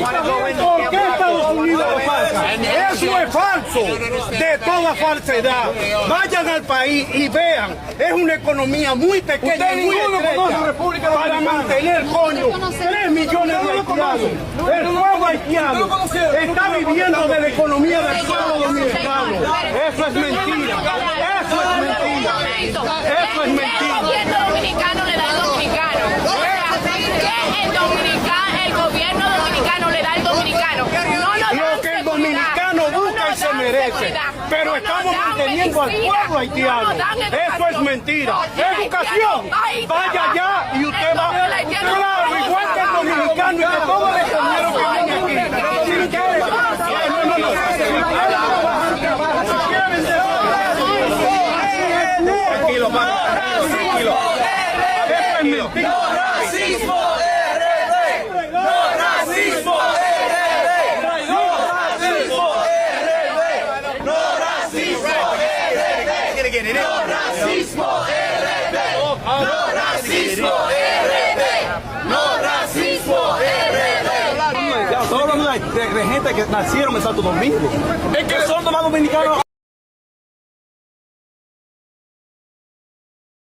¿Por qué Estados Unidos lo falsa? Eso es falso, de toda falsedad. Vayan al país y vean, es una economía muy pequeña y muy estrecha para mantener, coño, 3 millones de haitianos. El pueblo haitiano está viviendo de la economía del pueblo dominicano. Eso es mentira, eso es mentira, eso es mentira. El gobierno dominicano le da al dominicano. El gobierno dominicano le da al dominicano. Lo que el dominicano busca y se merece. Pero estamos manteniendo al pueblo haitiano. Eso es mentira. Educación. Vaya allá y usted va. Claro, igual que el dominicano y que todos los extranjeros que vienen aquí. Si quieren. Tranquilo, tranquilo. No racismo RD. No racismo RD. No racismo RD. No racismo RD. No racismo RD. No racismo RD. No racismo RD. Todos hablando de gente que nacieron en Santo Domingo. Es que son más dominicanos.